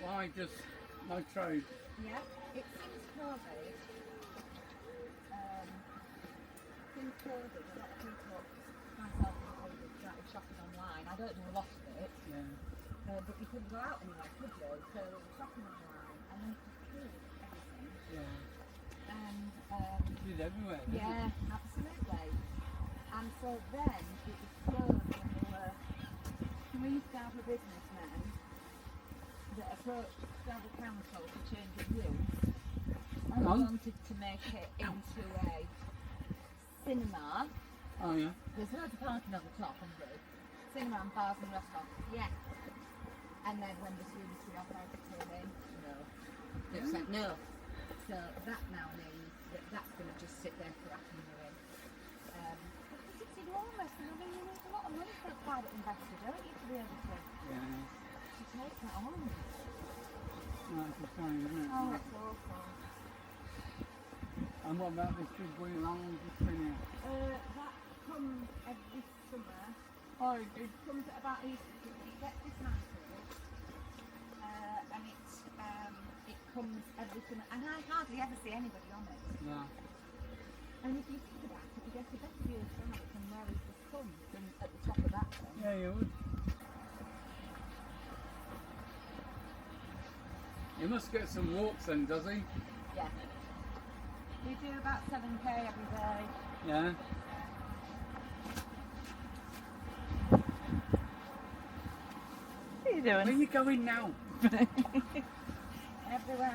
Why just no trade? Yeah, it seems COVID. Since COVID, a lot of people, myself included, started shopping online. I don't do a lot of it, but you couldn't go out anywhere, could you? So shopping online, and then it just killed everything. Yeah. And It did everywhere. Didn't yeah, it? absolutely. And so then it was closed when we were. We used to have a businessman that approached Scarborough Council to change the use. Hang We on. wanted to make it into a cinema. Oh yeah. There's loads of parking on the top and roof. Cinema and bars and restaurants, yeah. And then when the Swedish authority came in, no. They said no. So that now means that that's going to just sit there cracking ruin. Because it's enormous, and I mean, you need a lot of money for a private investor, don't you, to be able to Yeah. take that on? That's a shame, isn't it? Oh, it's awful. And what about this big green lounge thing here? That comes every summer. Oh, it It comes at about Easter. It gets dismantled, and it comes every summer. And I hardly ever see anybody on it. yeah. And if you think about it, you get a better view of Scarborough from where it's just come than at the top of that one. Yeah, you would. He must get some walks then, does he? Yeah. We do about 7k every day. Yeah. What are you Where are doing? you going now? Everywhere.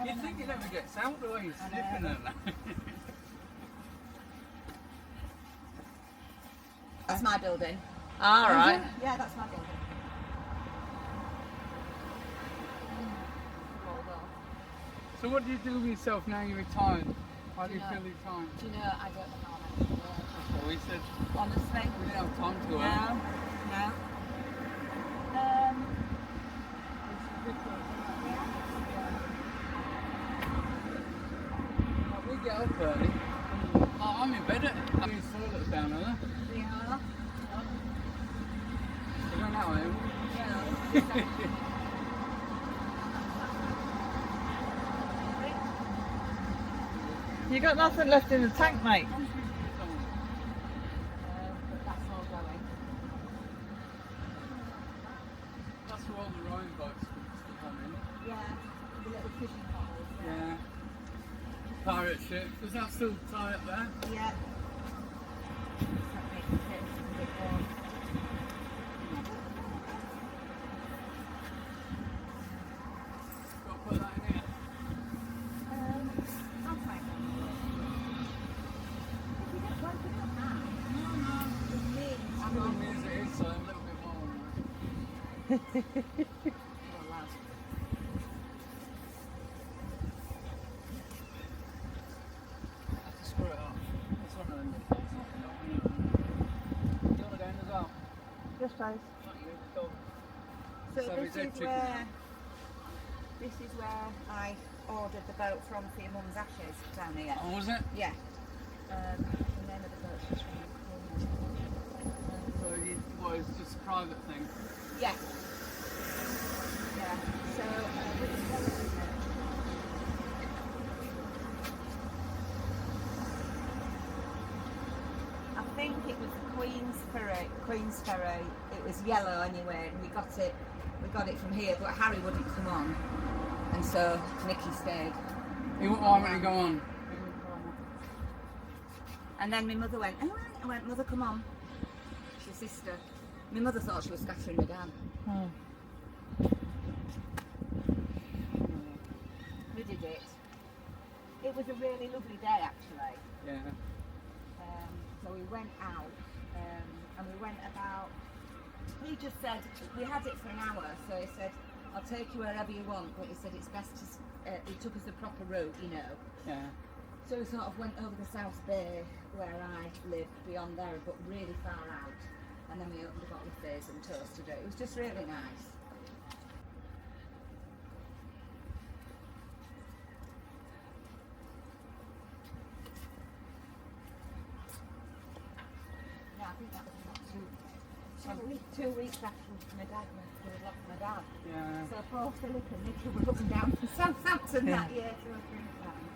You think he never gets out the way he's I sniffing know. at that? That's my building. All right. Yeah, that's my building. So what do you do with yourself now you're retired? How do you No. feel your time? Do you know, I don't know how I'm actually work. That's what we said. Honestly. We didn't have time to No. work. No. We get up early. Oh, I'm in bed at toilets down there. We are. You're going out, eh? Yeah. You got nothing left in the tank, mate. But that's all going. That's where all the rowing boats come in. Yeah. The little fishing bottles. Yeah. Pirate ship. Does that still tie up there? Yeah. That makes it a bit warm. Got to put that in here. I'll try that. If you don't want to do that, just me. I'm Still on. me as it is, so I'm a little bit more on Well, lad. I have to screw it up. It's one of them. You want to go in as well? Yes, please. Not you, dog. So So this is it is chicken where I ordered the boat from for your mum's ashes down here. Oh, was it? Yeah. The name of the boat is from So what, it's just a private thing? yeah. Yeah. So which one is it? I think it was the Queen's Ferry. It was yellow anyway, and we got it from here, but Harry wouldn't come on, and so Nicky stayed. Why won't he go on? And then my mother went, all right. I went, Mother, come on. She's sister. My mother thought she was scattering me down. We did it. It was a really lovely day, actually. Yeah. So we went out, and we went about, he just said, we had it for an hour, so he said, I'll take you wherever you want, but he said it's best to, he took us the proper route, you know. Yeah. So we sort of went over the South Bay, where I live, beyond there, but really far out. And then we opened a bottle of fizz and toasted it. It was just really nice. Yeah, I think that was about 2 2 weeks after my dad went to lost my dad. Yeah. So poor Philip and Nicky were up and down from Southampton that year 2 or 3 times.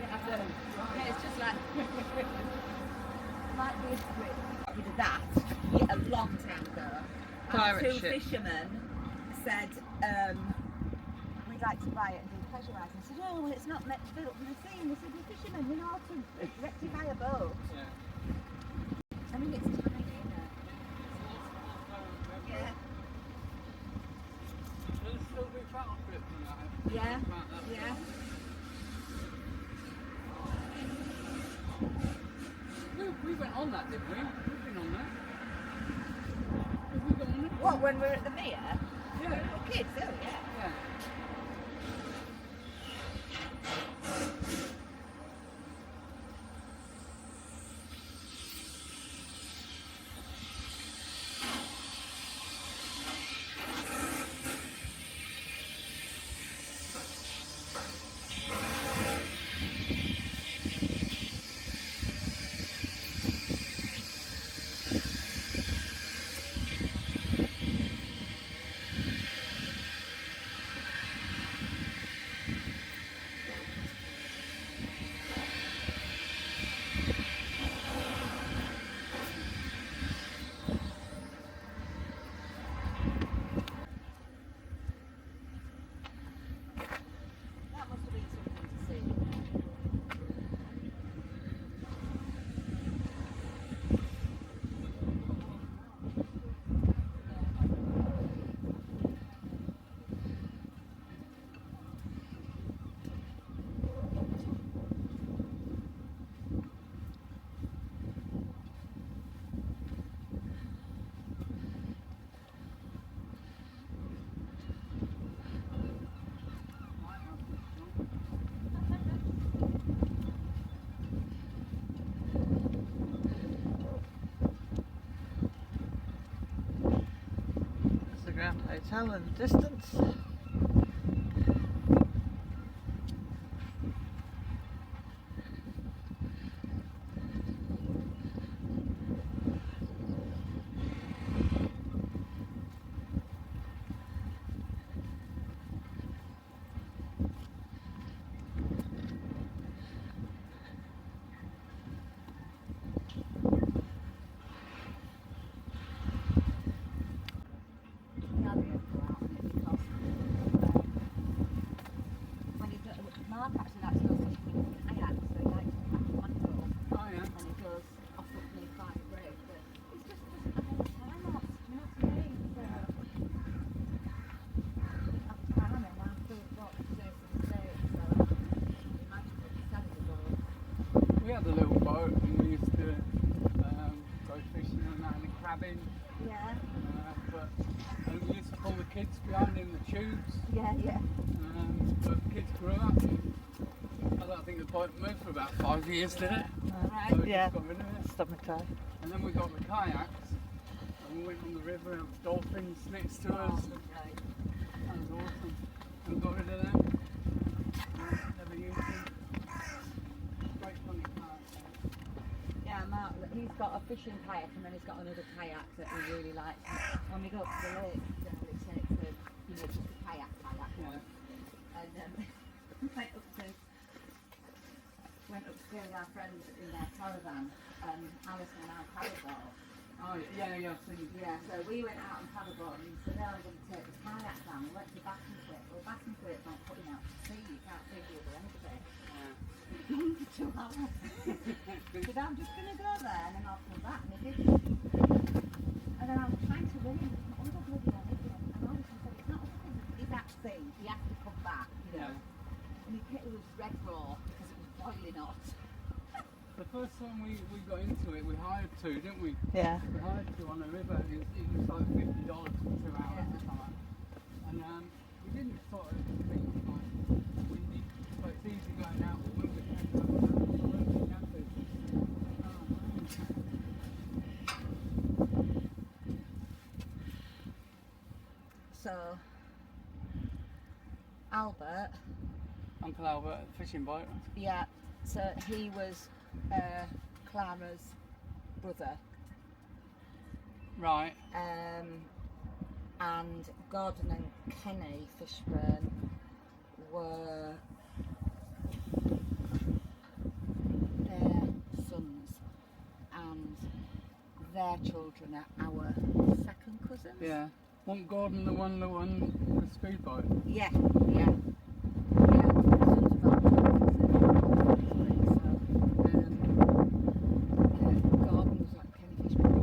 Yeah, it's just like this with that a long time ago. Pirate Two ship. fishermen said we'd like to buy it and do pleasure rides. I said, oh, well, it's not meant to build from the sea. And they said, we're fishermen, we know how to rectify a boat. Yeah. I mean, it's tiny, isn't it? Yeah. There's still be battle bits and that. Yeah. About that. Yeah. We went on that, didn't we? We've been on that. Have we gone on it? What, when we were at the Mere? Yeah. When we were kids, oh yeah. Yeah. That must have been something to see. That's the Grand Hotel in the distance. Now they have to go out and it's because when you go, Mark actually likes to go fishing with kayaks, so he likes to catch one girl Oh yeah. and he goes off up near Private Break, but it's just doesn't have any time off, do you know what I mean? So, at the time and now Philip got to do some mistakes, so imagine what he's selling the boat. We had a little boat and we used to go fishing and that and crabbing. Yeah, But and we used to pull the kids behind in the tubes. yeah. But kids grew up. I don't think the boat moved for about 5 years, did it? Right. So we Yeah. just got rid of it. Stop my tie. And then we got the kayaks and we went on the river and there was dolphins next to us. Right. That was awesome. And we got rid of them. Never used them. Great funny kayaks. Yeah, Mark, he's got a fishing kayak and then he's got another kayak that he really likes. When we go to the lake, generally takes just a kayak. Yeah. And went up to stay with our friends in their caravan, Alice and our paddleboard. Oh yeah, yeah, I've seen. Yeah, so we went out and paddleboard and he said, oh, I'm going to take the kayak down. We went to Bassenquit. Well, Bassenquit's not putting out to sea, you can't see the other end of it. For 2 hours. He said, I'm just going to go there and then I'll come back. And he didn't. And then I was trying to ring him. Oh, the bloody hell, is it? And I said, it's not he's at sea. He has to come back, you know. Yeah. And it was red raw because it was boiling hot. The first time we got into it, we hired two, didn't we? Yeah. We hired two on the river. It was like $50 for 2 hours or something. And we didn't sort of think like windy, but it's easy going out with wind. So Albert, Uncle Albert, fishing boat. yeah, so he was Clara's brother. Right. And Gordon and Kenny Fishburn were their sons, and their children are our second cousins. Yeah. Wasn't Gordon the one that won the speedboat? Yeah, yeah. Yeah, sons of our cousins. Gordon was like Kenny Fishburn.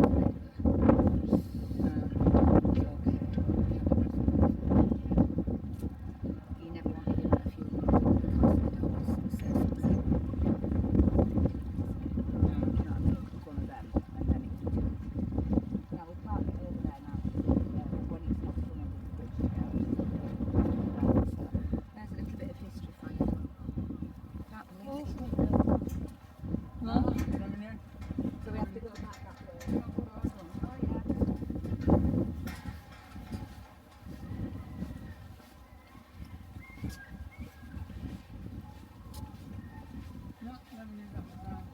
He never wanted him at a funeral because they'd always say something. You know what I mean? It was one of them, and then it was two. Now we can't get over there now. When it's not come under the bridge now. So there's a little bit of history for you. Can't believe it. No, nothing new. So we have to go back that way. Oh yeah. No, never knew that was around.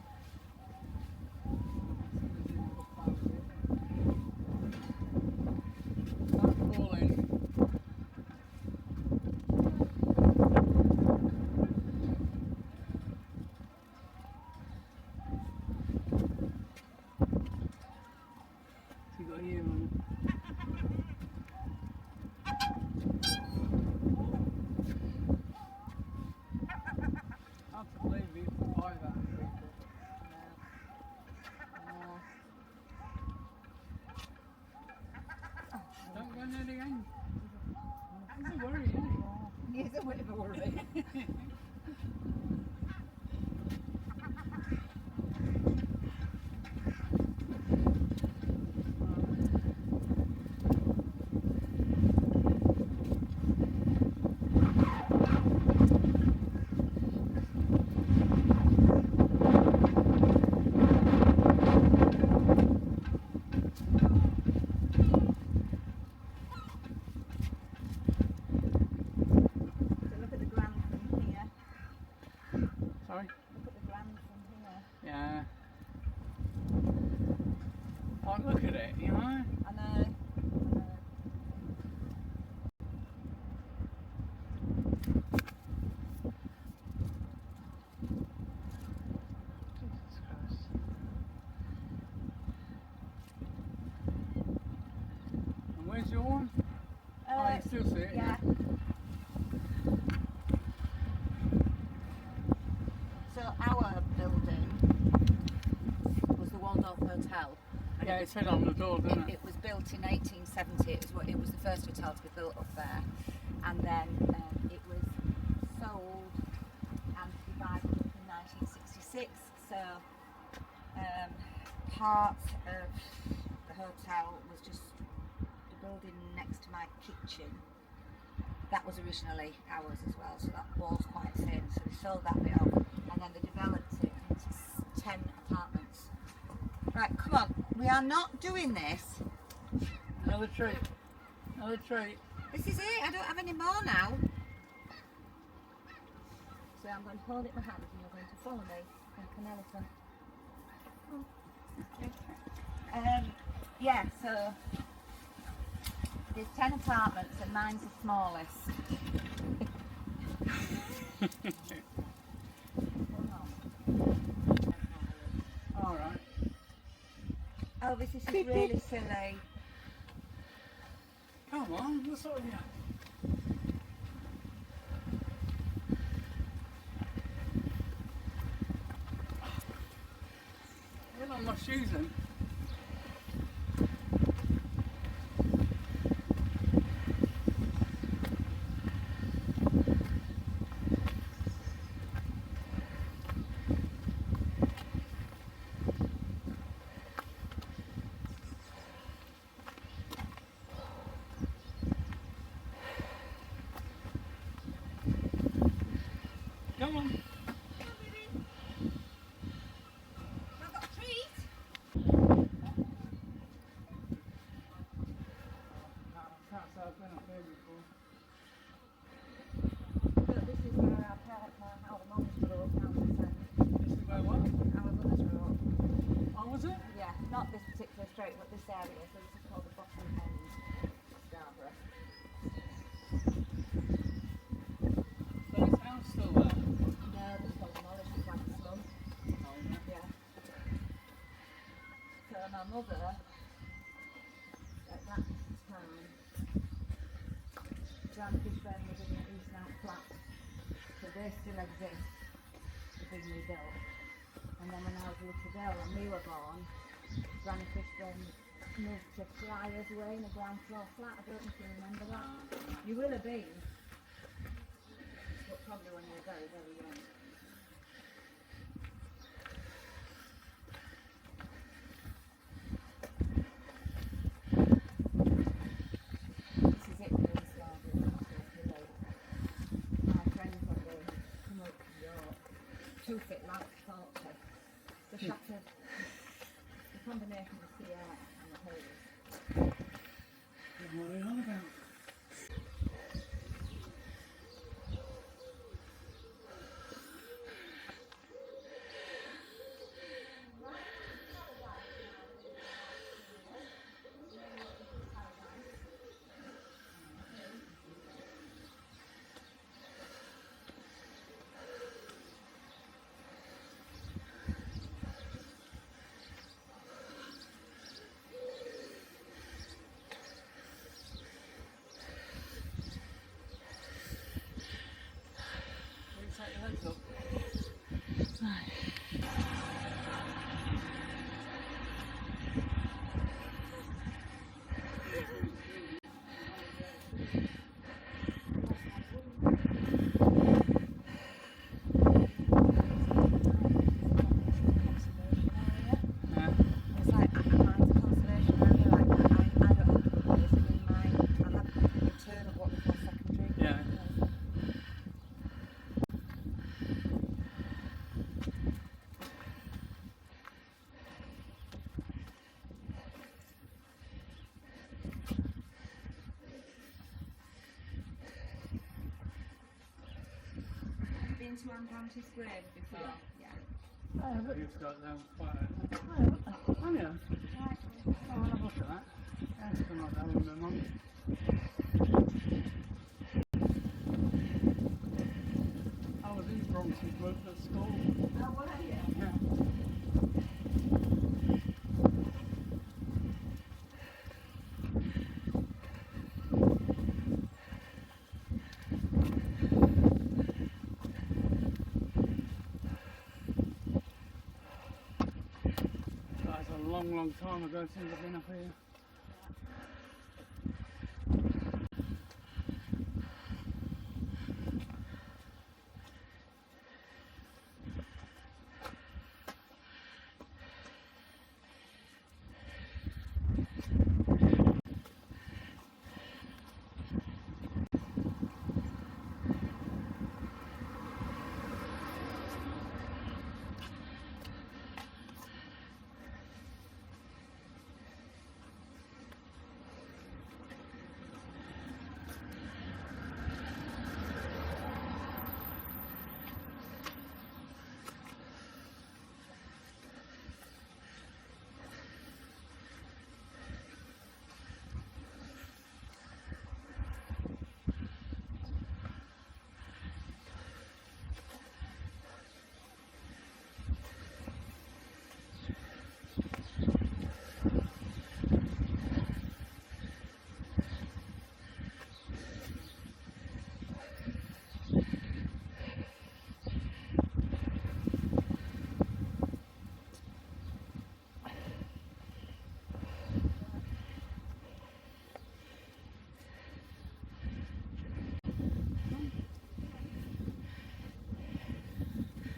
That's falling. You got here on I have to believe we used to buy that. Don't go near the end. It's a worry, isn't it? It's a bit of a worry. So look at the ground from here. Sorry? Look at the ground from here. Yeah. Oh, look at it, you know? I know. Jesus Christ. And where's your one? Oh, you still see it? Yeah. So our building was the Waldorf Hotel. And Yeah, it it said on the door, didn't It was built in 1870. It was the first hotel to be built up there, and then it was sold and divided up in 1966. So part of the hotel was just the building next to my kitchen. That was originally ours as well, so that wall's quite thin. So we sold that bit off, and then they developed it into 10 apartments. Right, come on. We are not doing this. Another treat. Another treat. This is it. I don't have any more now. So I'm going to hold it in my hand and you're going to follow me like an elephant. Yeah, so there's 10 apartments and mine's the smallest. All right. Oh, this is really silly. Come on, what's up with you? I got my shoes in. Come on. I've got a treat. Can't say I've been up there area, so this is called the bottom end Scarborough. So this house still there? No, this was demolished, it's like a slum. Oh, yeah. Yeah. So my mother, at that time, Grand Fishburn was in an East Out flat. So they still exist, the big new built. And then when I was a little girl and we were born, Granny Fishburn moved to Flyers Way in a ground floor flat. I don't know if you remember that. You will have been, but probably when you were very, very young. This is it for the Scarborough. My friends when they come up to York, 2 foot like 40. The shattered, the combination of the air and the hose. What are they on about? Take your legs up. It's like a conservation area, like I don't have to put anything in mine. I have a return of what we call secondary. Yeah. Been to Anne Grave before? Yeah. You've got them quite a... Oh, yeah. Right. Oh, I'll have a look at that. Yeah, it's been like that with my mum. I was in Bronx's group at school. Oh, what are you? Yeah. That's a long, long time ago since I've been up here.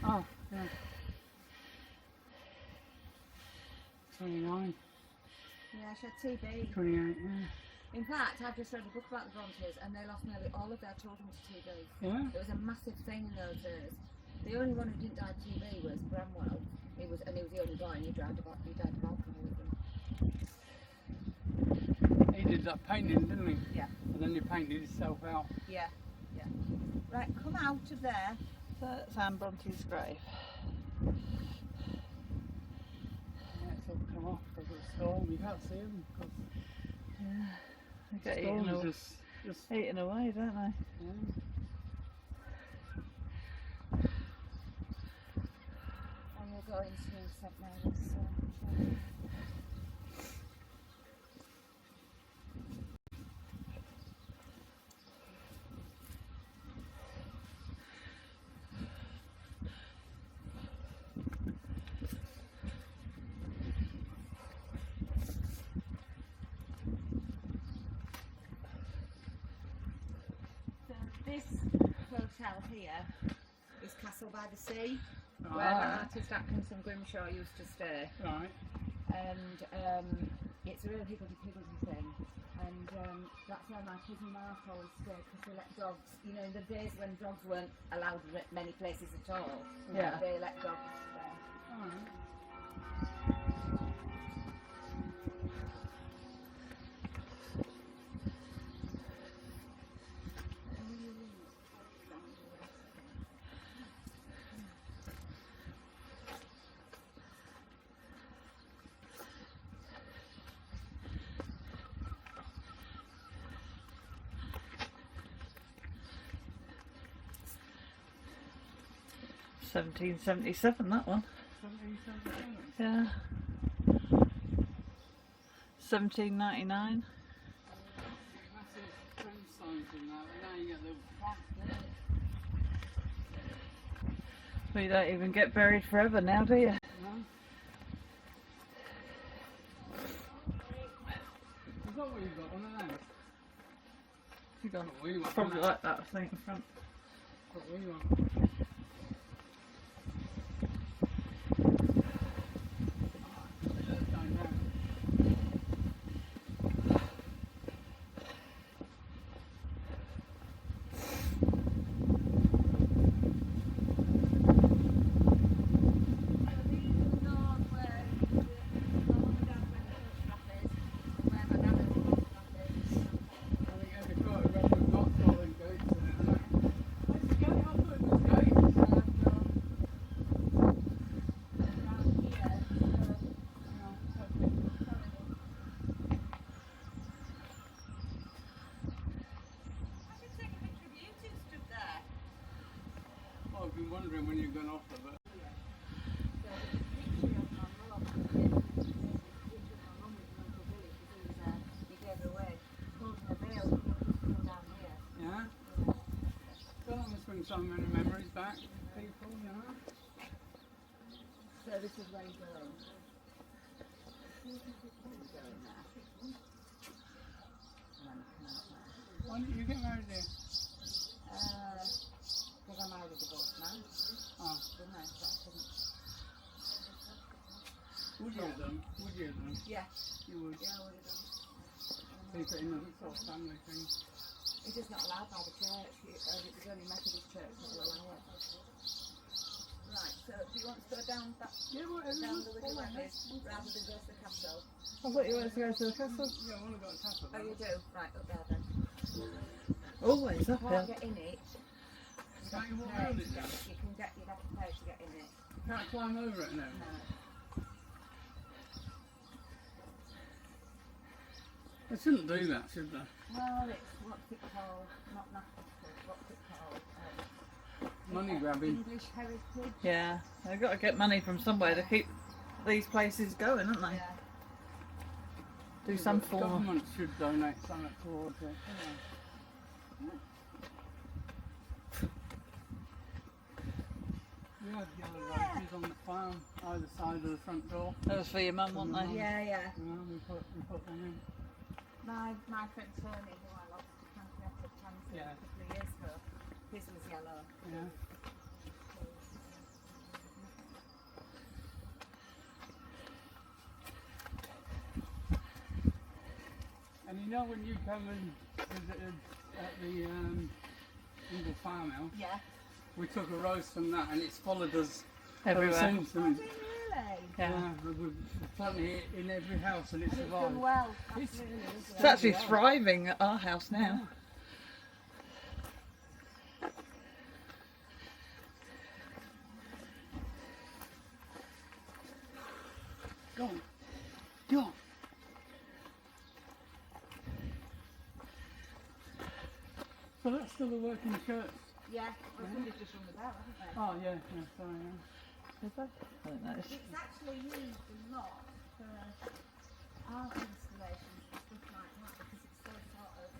Oh, yeah. 29, Yeah, she had TB. 28, yeah. In fact, I've just read a book about the Brontes and they lost nearly all of their children to TB. Yeah? It was a massive thing in those days. The only one who didn't die of TB was Bramwell. He was the only boy and he died of alcoholism. He did that painting, didn't he? Yeah. And then he painted himself out. Yeah, yeah. Right, come out of there. That's Anne Bronte's grave. Yeah, it's all come off. storm, you can't see them because Yeah. They get storms just eaten away, don't they? yeah. And we're going to St Mary's. So. This hotel here is Castle by the Sea, where the Ah. artist Atkinson Grimshaw used to stay. Right. And it's a really higgledy-piggledy thing. And that's where my cousin Mark always stayed, because they let dogs, you know, in the days when dogs weren't allowed at many places at all, Yeah. they let dogs stay. Alright. Yeah. 1777, that one. 1777. Yeah. 1799. Massive tombstones in that, and now you get little plaques. Well, you don't even get buried forever now, do you? No? Is that what you've got, one of them? You got What we want. probably like that, I think, in front. What we want. Going down. I think every photograph we've got all them gates in it, isn't it? Where's the gate? I thought it was gates. Well, I've been wondering when you're going off of it. Yeah? Well, that must bring so many memories back. People, you know? So this is where you're going. Why didn't you get married there? Because I married a divorced man, Oh, didn't I? So I couldn't. would you have done? Would you have done? Yeah, You would. yeah, I would have done. Keep it in a sort of family thing. It's just not allowed by the church. It's only Methodist church that will allow it. Right, so do you want to go down that Yeah, whatever. down the little way rather than go to the castle? I thought you wanted to go to the castle. Yeah, I want to go to Castle. Oh, you do? Right, up there then. Always You up can't here. get in it. Can't you walk Pay. around it now? You'd have to pay to get in it. Can't climb over it now. No. They shouldn't do that, should they? Well, it's what's it called? Not national. What's it called? Money grabbing. English heritage. Yeah, they've got to get money from somewhere to keep these places going, haven't they? Yeah. Do some The form. government should donate something towards it. We had yellow roses on the farm, either side of the front door. That was for your mum, weren't they? Yeah, yeah. You know, we put them in. My friend Tony, who I lost to pancreatic cancer Yeah. a couple of years ago, his was yellow. Yeah. And you know when you come and visited at the Eagle farmhouse, Yeah. we took a rose from that and it's followed us Everywhere. ever since. Oh, And, really? Yeah. we've planted it in every house and it's And it's survived. done well. It's- Absolutely. It's actually thriving at our house now. Go on. Go on. So that's still a working church. Yeah, well, somebody's just rung the bell, haven't they? Oh yeah, yeah, sorry. Yeah. Is that? I don't know. It's actually used a lot for art installations and stuff like that because it's so sort of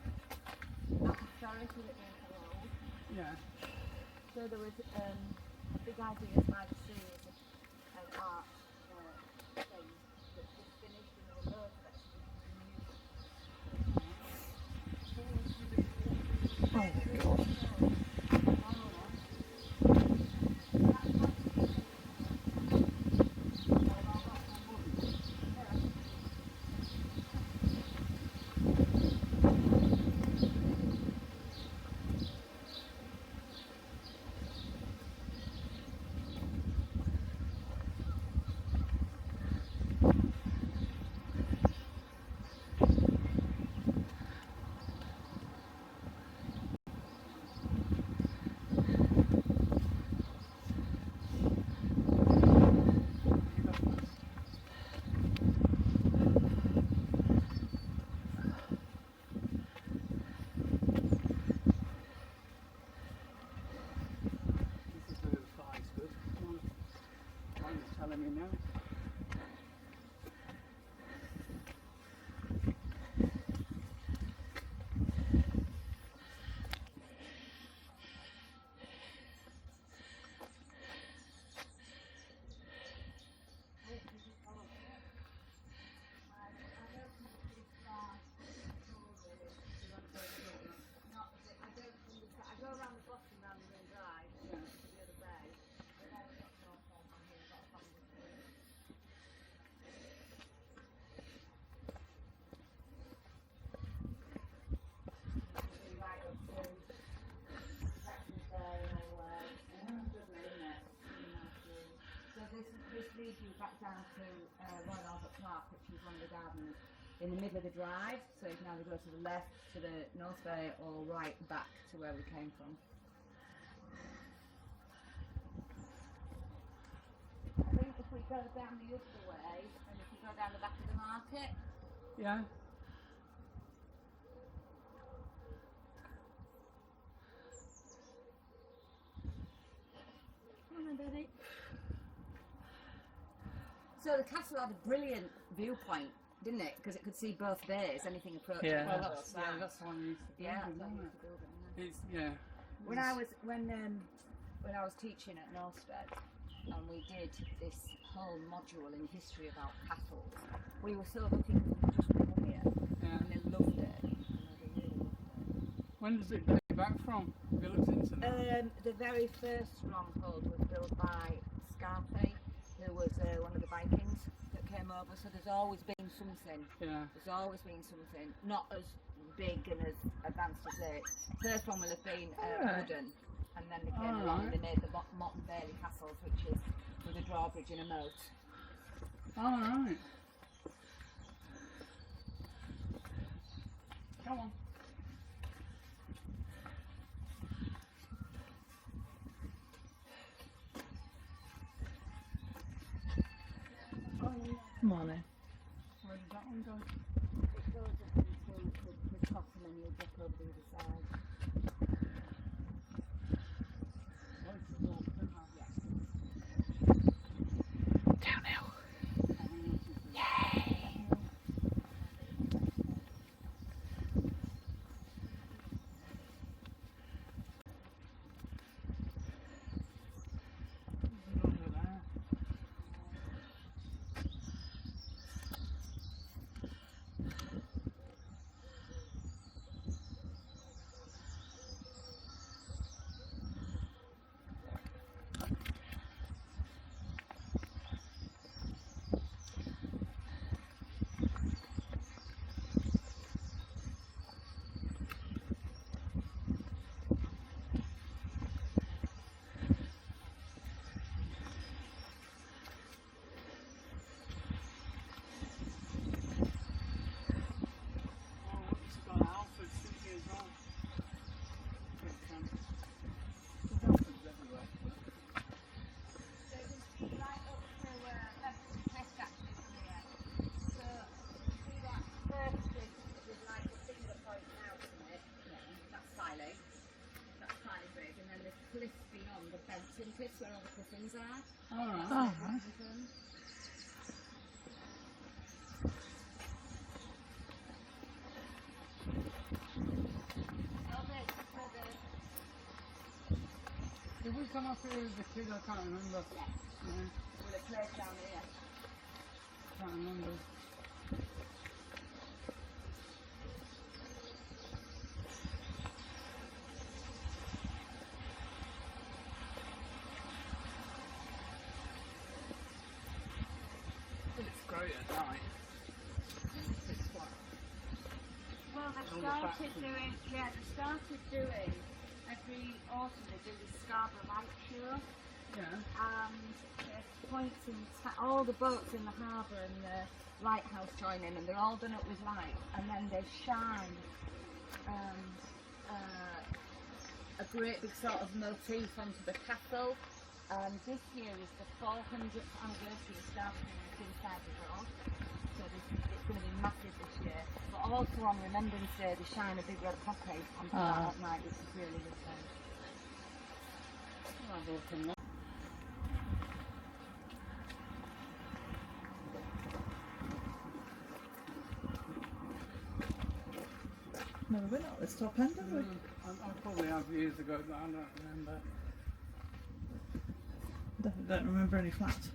atmospheric with it being so old. Yeah. So there was big ideas by the series of art things that just finished and there were loads of exhibitions in the Oh my god. This is where the fire stood. Mine is telling me now. I go around the bottom round the main drive to the other bay, but then I've got no phone on here, I've got a family tree. Right up to Texas Bay and all that. Lovely, isn't it? Really nice view. So this leads you back down to Royal Albert Park, which is one of the gardens in the middle of the drive. So you can either go to the left to the North Bay or right back to where we came from. I think if we go down the other way, and if we go down the back of the market, Yeah. come on, Betty. So the castle had a brilliant viewpoint, didn't it? Because it could see both bays, anything approaching. Yeah. Well, both that's sides. that's the one we used to build, Yeah, isn't that's what we it? used to build it, yeah. It's yeah. When I was teaching at Norstead, and we did this whole module in history about castles, we were so lucky because we could just come here, Yeah. and they loved it. You know, they really loved it. When does it date back from? Have you looked into that? The very first stronghold was built by Scarborough, who was one of the Vikings that came over. So there's always been something. Yeah. There's always been something, not as big and as advanced as it. First one will have been wooden, and then they came along and they made the Motte and Bailey castles, which is with a drawbridge and a moat. All right. Come on. Oh, yeah. Come on then. Where did that one go? It goes up into the top and then you'll get over the other side. Oh, it's a walk, isn't it? Yeah. Downhill. Over there. fencing pits where all the coffins are. Alright. Oh, Washington. Did we come up here as a kid? I can't remember. Yeah. Yeah, With a place down here. can't remember. It's great at night. It's flat. Well, All they the started factories. doing, every autumn they do the Scarborough light show, Yeah. and there's points in all the boats in the harbour and the lighthouse join in, and they're all done up with light, and then they shine a great big sort of motif onto the castle. And this year is the 400th anniversary of Scarborough inside the road, so it's going to be massive this year. But also on Remembrance Day they shine a big red poppy onto that at night, which is really good fun. I'll have a look in there. never been up this top end, have we? I probably have years ago, but I don't remember. Definitely don't remember any flats.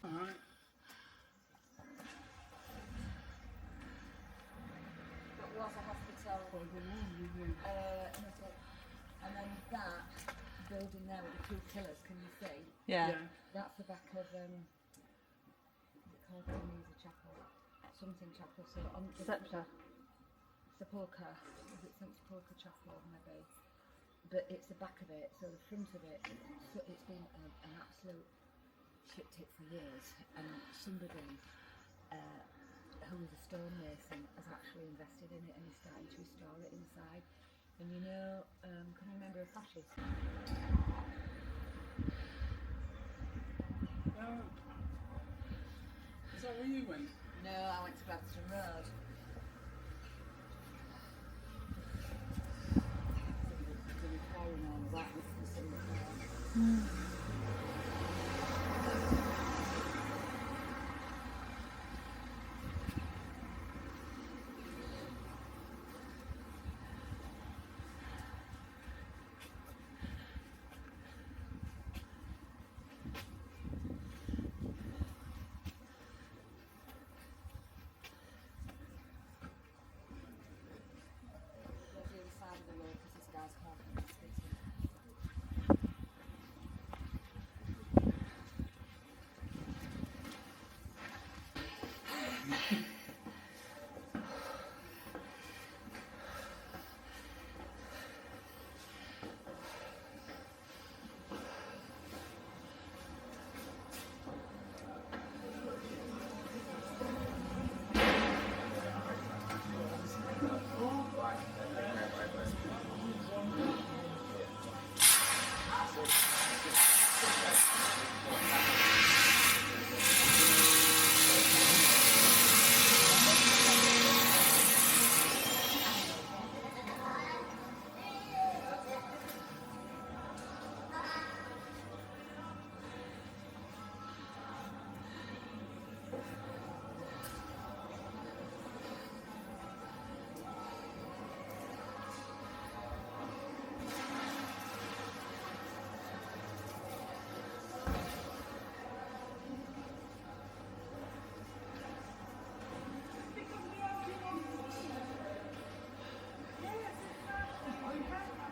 Alright. That was a hospital. What was the name? You did. And then that building there with the two pillars, can you see? Yeah. That's the back of, is it called Ebenezer Chapel? Something chapel, so on the Sceptre. Sepulchre, is it St Sepulchre Chapel maybe? But it's the back of it, so the front of it, so it's been an absolute shit tip for years, and somebody who was a stonemason has actually invested in it and is starting to restore it inside. And you know, can you remember a fascist? Is that where you went? No, I went to Gladstone Road. Somebody carrying on that was the same. The other side of the road because this guy's home.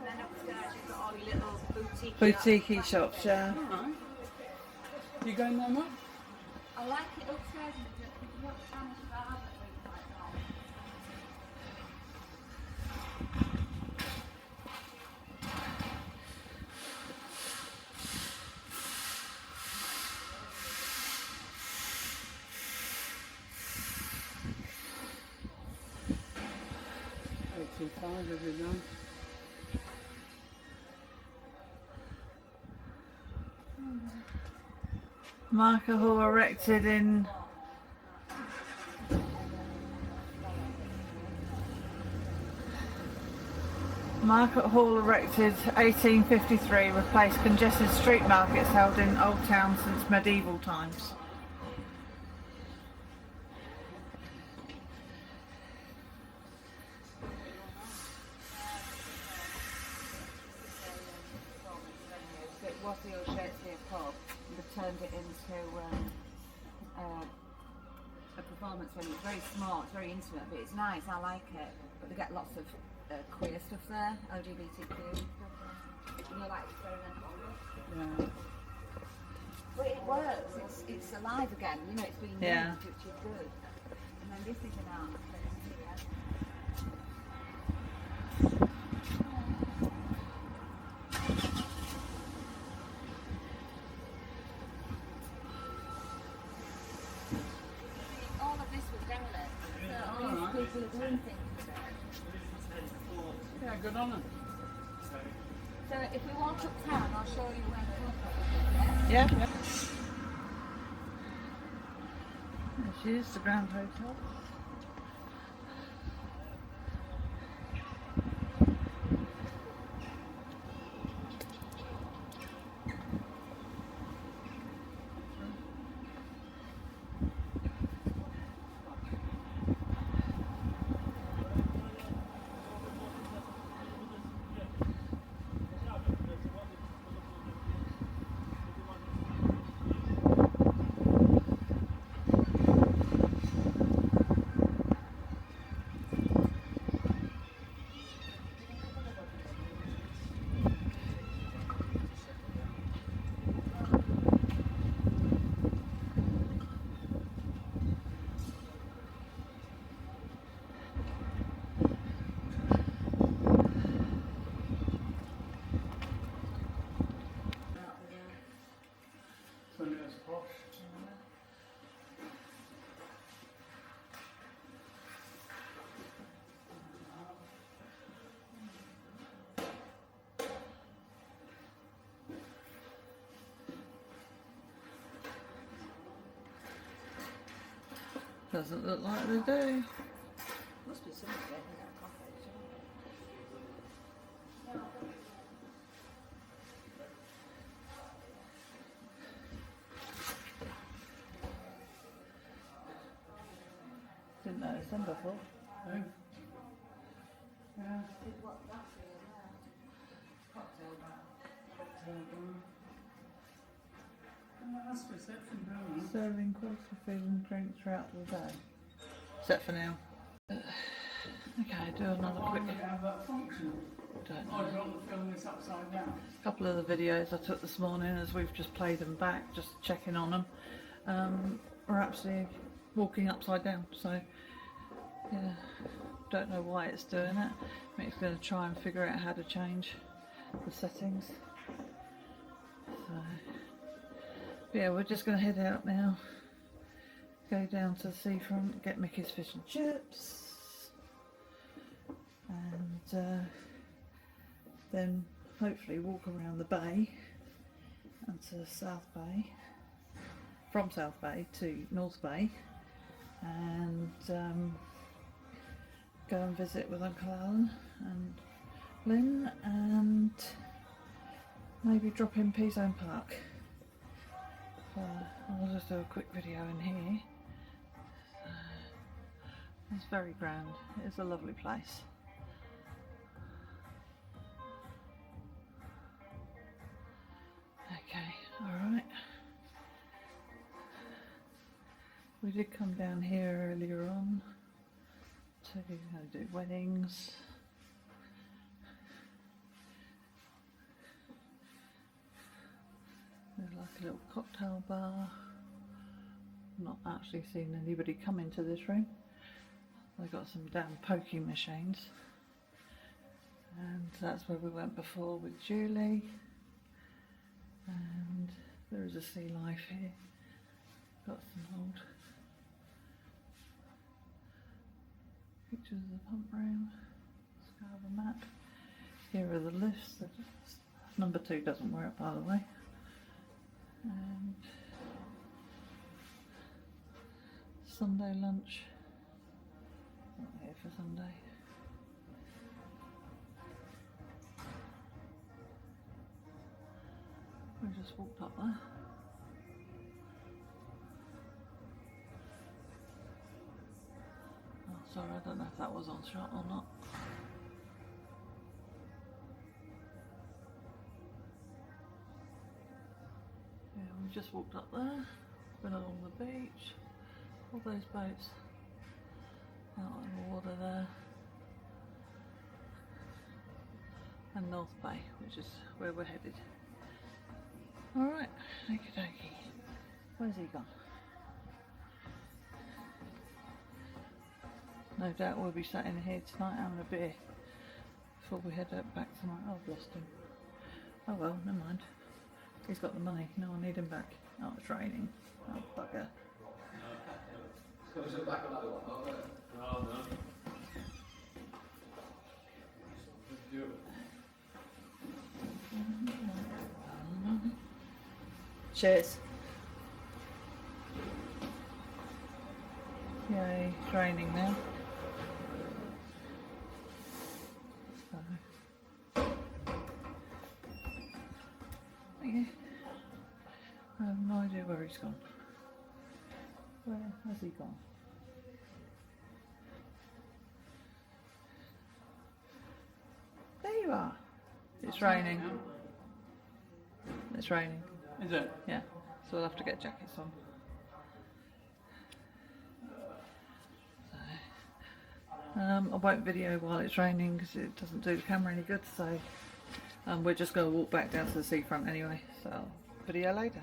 Then upstairs you've got all your little boutique Boutique shops, yeah. Alright. You going there much? I like it upstairs and it's not Spanish bar that we quite like. Too far, does it now? Marker hall erected in Market Hall erected 1853 replaced congested street markets held in Old Town since medieval times. It was the old Shakespeare pub, and they turned it into a performance venue. It's very small, it's very intimate, but it's nice, I like it. But they get lots of queer stuff there, LGBTQ stuff. You know, like experimental. Yeah. But it works, it's alive again, you know, it's being used, which is good. And then this is an art space here. All of this was derelict, so these people are doing things with it. Yeah, good on them. So if we walk uptown, I'll show you where the pub is. Yeah. There she is, the Grand Hotel. When it was posh. Doesn't look like they do. Must be something in that cottage. Didn't notice them before. Yeah. Yeah. What that's here, yeah. Cocktail bar. That's reception, don't it? Serving quality food and drink throughout the day. Except for now. Okay, do another Why quick. would it have that function? Don't Oh, do you know. want to film this upside down? A couple of the videos I took this morning as we've just played them back, just checking on them, are actually walking upside down. So, yeah, don't know why it's doing it. I think it's going to try and figure out how to change the settings. So, yeah, we're just going to head out now, go down to the seafront, get Mickey's fish and chips, and then hopefully walk around the bay and to South Bay, from South Bay to North Bay, and go and visit with Uncle Alan and Lynn, and maybe drop in P-Zone Park. I'll just do a quick video in here. It's very grand. It's a lovely place. Okay, alright. We did come down here earlier on to do weddings. There's like a little cocktail bar. Not actually seen anybody come into this room. They've got some damn poking machines. And that's where we went before with Julie. And there is a sea life here. Got some old pictures of the pump room. Scarborough map. Here are the lifts. Number 2 doesn't work, by the way. And Sunday lunch. Not here for Sunday. We just walked up there. Oh, sorry, I don't know if that was on shot or not. Yeah, we just walked up there, been along the beach, all those boats out in the water there, and North Bay, which is where we're headed. Alright, okie dokie. Where's he gone? No doubt we'll be sat in here tonight having a beer before we head back tonight. Oh, I've lost him. Oh well, never mind. He's got the money. No, I need him back. Oh, it's raining. Oh, bugger. Cheers. Yay, it's raining now. Yeah. I have no idea where he's gone. Where has he gone? There you are. It's raining. It's raining. Is it? Yeah, so we'll have to get jackets on. I won't video while it's raining because it doesn't do the camera any good, so we're just going to walk back down to the seafront anyway, so I'll video later.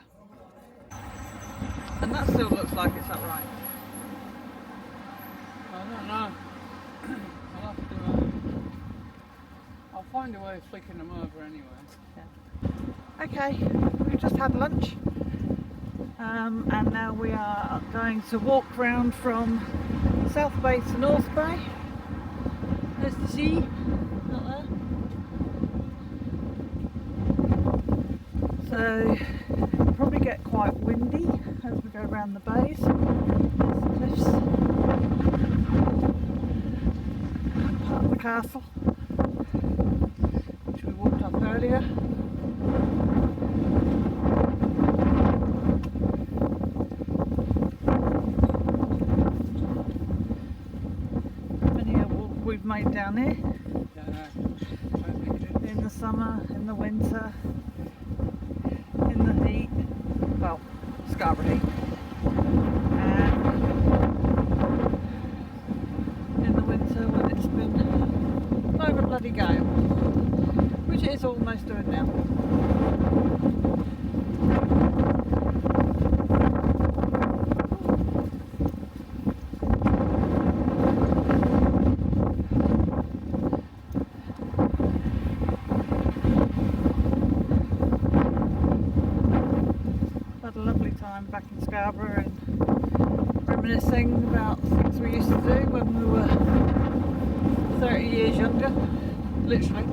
And that still looks like it's upright. I don't know. I'll have to I'll find a way of flicking them over anyway. Yeah. Okay, we've just had lunch and now we are going to walk round from South Bay to North Bay. There's the sea, not there. So it'll probably get quite windy as we go around the bays. There's the cliffs. Part of the castle, which we walked up earlier. Many a walk we've made down here. In the summer, in the winter, in the heat, well, Scarborough heat, and in the winter when it's been over a bloody gale, which it is almost doing now. Back in Scarborough and reminiscing about things we used to do when we were 30 years younger, literally.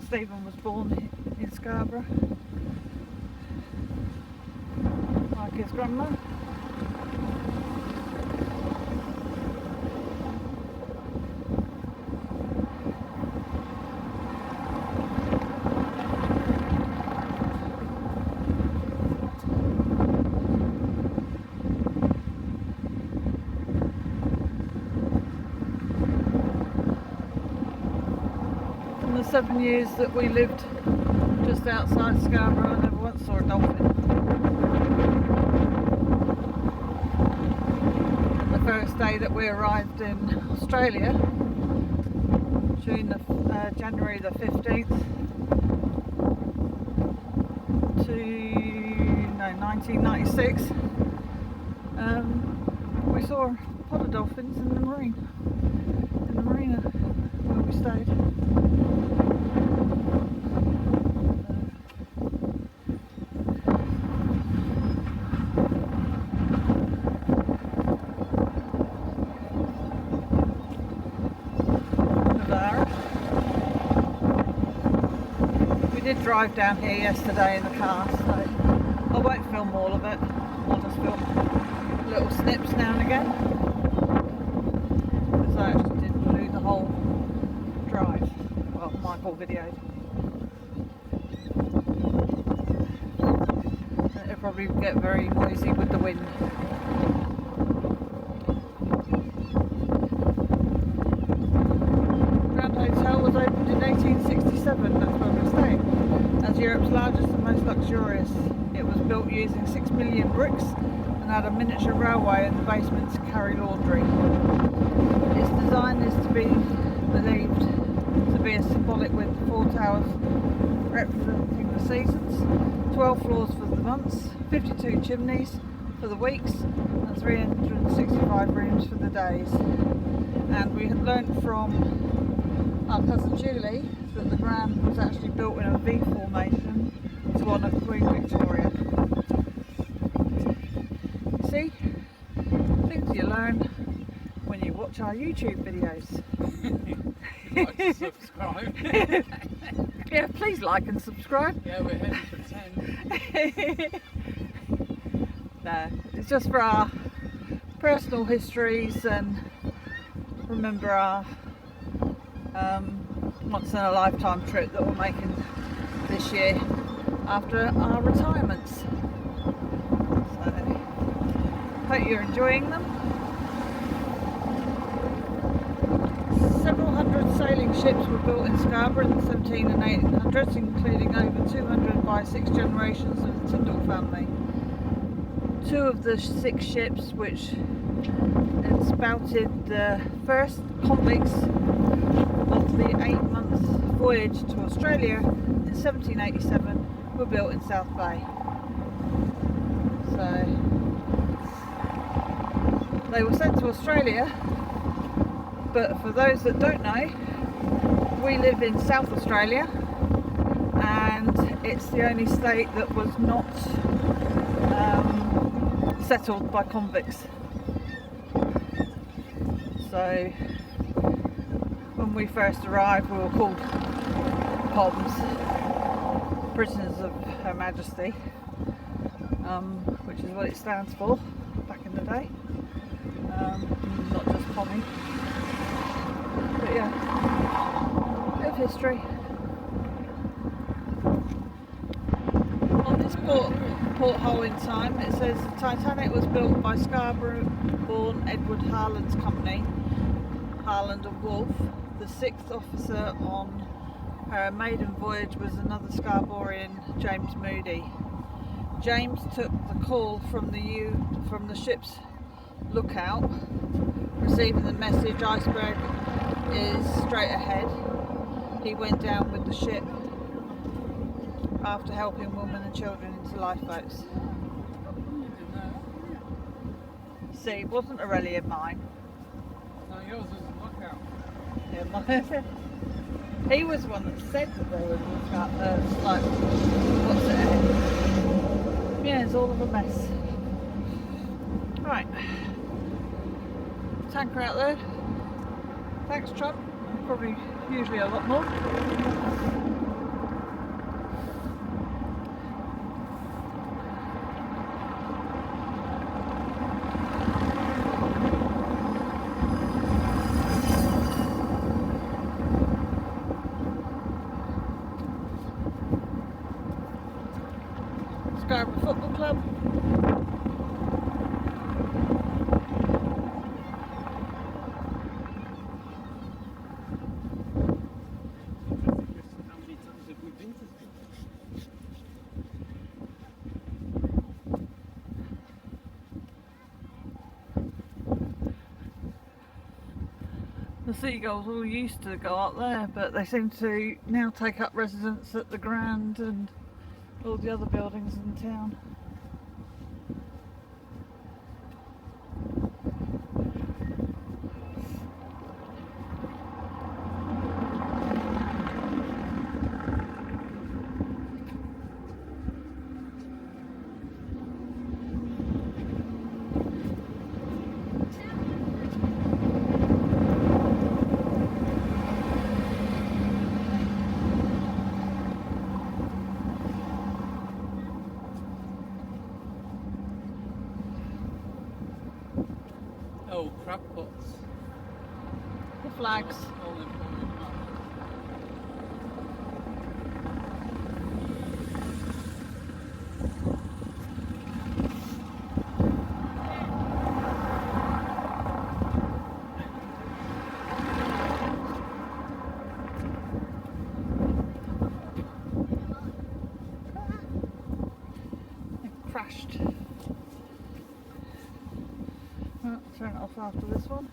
Stephen was born in Scarborough, like his grandma. In the 7 years that we lived just outside Scarborough, I never once saw a dolphin. The first day that we arrived in Australia, January the 15th to 1996. We saw a pod of dolphins in the marina where we stayed. We did drive down here yesterday in the car, so I won't film all of it. I'll just film little snips now and again, because I actually didn't do the whole drive. Well, Michael videoed. It'll probably get very noisy with the wind. Grand Hotel was opened in 1867, that's where we're staying. As Europe's largest and most luxurious, it was built using 6 million bricks and had a miniature railway in the basement to carry laundry. Its design is to be believed to be a symbolic with 4 towers representing the seasons, 12 floors for the months, 52 chimneys for the weeks, and 365 rooms for the days. And we had learnt from our cousin Julie that the Grand was actually built in a V formation to honour Queen Victoria. See, things you learn when you watch our YouTube videos. Like to subscribe. Yeah, please like and subscribe. Yeah, we're heading for 10. No, it's just for our personal histories and remember our once in a lifetime trip that we're making this year after our retirements. So, hope you're enjoying them. Several hundred sailing ships were built in Scarborough in the 1700s and 1800s, including over 200 by 6 generations of the Tyndall family. 2 of the 6 ships which spouted the first convicts of the 8-month voyage to Australia in 1787 were built in South Bay. So they were sent to Australia, but for those that don't know, we live in South Australia and it's the only state that was not settled by convicts. So when we first arrived we were called POMs, Prisoners of Her Majesty, which is what it stands for back in the day, not just Pommy. But yeah, bit of history. On this porthole in time, it says the Titanic was built by Scarborough-born Edward Harland's company, Harland and Wolff. The 6th officer on her maiden voyage was another Scarboroughian, James Moody. James took the call from the ship's lookout, receiving the message iceberg is straight ahead. He went down with the ship after helping women and children into lifeboats. See, it wasn't a really of mine. No, yours was a lookout. Yeah, he was the one that said that there was a lookout, like, what's it ahead? Yeah, it's all of a mess. Right, tanker out there. Thanks, Trump. Probably usually a lot more. Scarborough Football Club. How many times have we been to Scarborough? The The seagulls all used to go up there, but they seem to now take up residence at the Grand and all the other buildings in town. Oh, crab pots. The flags. All them falling apart. It crashed. Well, turn it off after this one.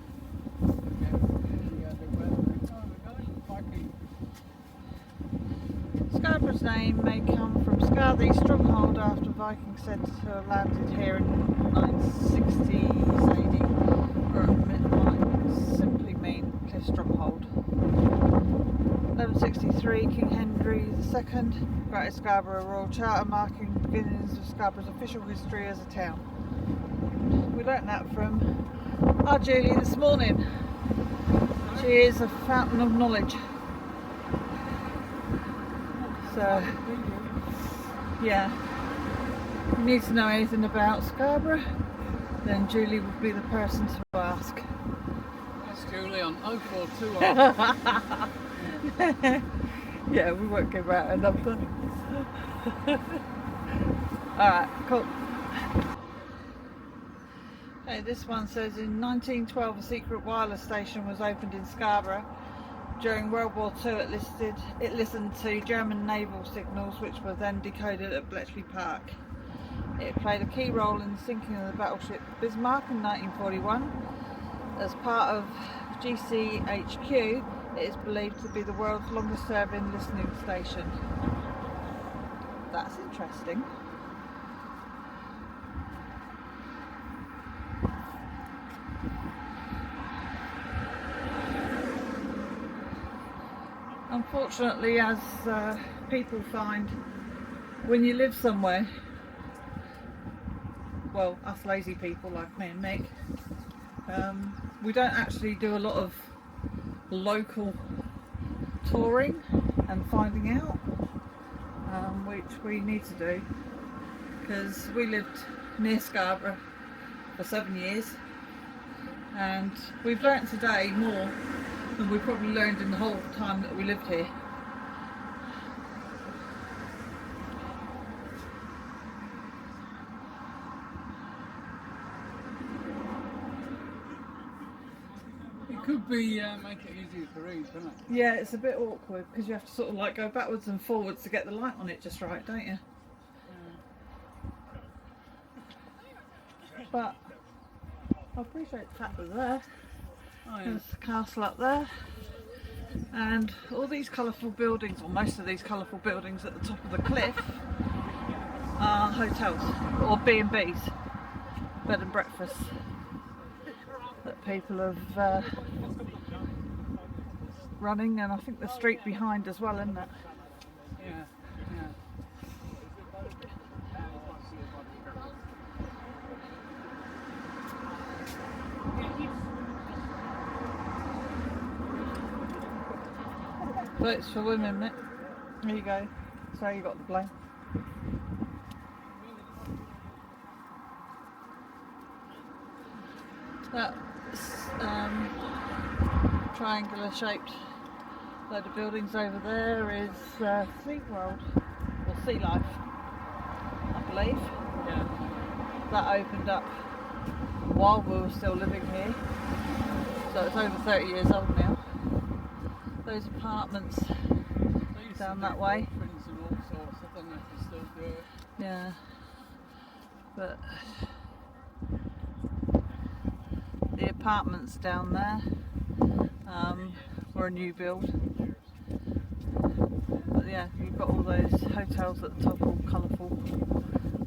Yeah, they were. Oh, we're going Viking. Scarborough's name may come from Scar, the stronghold after Vikings said to have landed here in 960 AD, or it might simply mean cliff stronghold. 1163, King Henry II granted Scarborough a royal charter marking the beginnings of Scarborough's official history as a town. We learnt that from our Julie this morning. She is a fountain of knowledge. So, yeah, if you need to know anything about Scarborough, then Julie would be the person to ask. That's Julie on 0420. Yeah, we won't give her out a number. Alright, cool. Okay, this one says in 1912 a secret wireless station was opened in Scarborough. During World War II it listened to German naval signals which were then decoded at Bletchley Park. It played a key role in the sinking of the battleship Bismarck in 1941. As part of GCHQ, it is believed to be the world's longest serving listening station. That's interesting. Unfortunately, as people find, when you live somewhere, well, us lazy people like me and Mick, we don't actually do a lot of local touring and finding out, which we need to do, because we lived near Scarborough for 7 years and we've learnt today more than we probably learned in the whole time that we lived here. It could be make it easier to read, couldn't it? Yeah, it's a bit awkward because you have to sort of like go backwards and forwards to get the light on it just right, don't you? But I appreciate the fact that there. Oh, yeah. There's the castle up there, and all these colourful buildings, or most of these colourful buildings at the top of the cliff, are hotels or B&Bs, bed and breakfasts that people have running, and I think the street behind as well, isn't it? Yeah, yeah. Votes for women, Nick. There you go. So you got the blame. That triangular shaped load of buildings over there is Sea World, or Sea Life, I believe. Yeah. That opened up while we were still living here, so it's over 30 years old now. Those apartments They used down to that do way. dolphins and all sorts. I don't know if they still do it. Yeah, but the apartments down there or a new build. But yeah, you've got all those hotels at the top, all colourful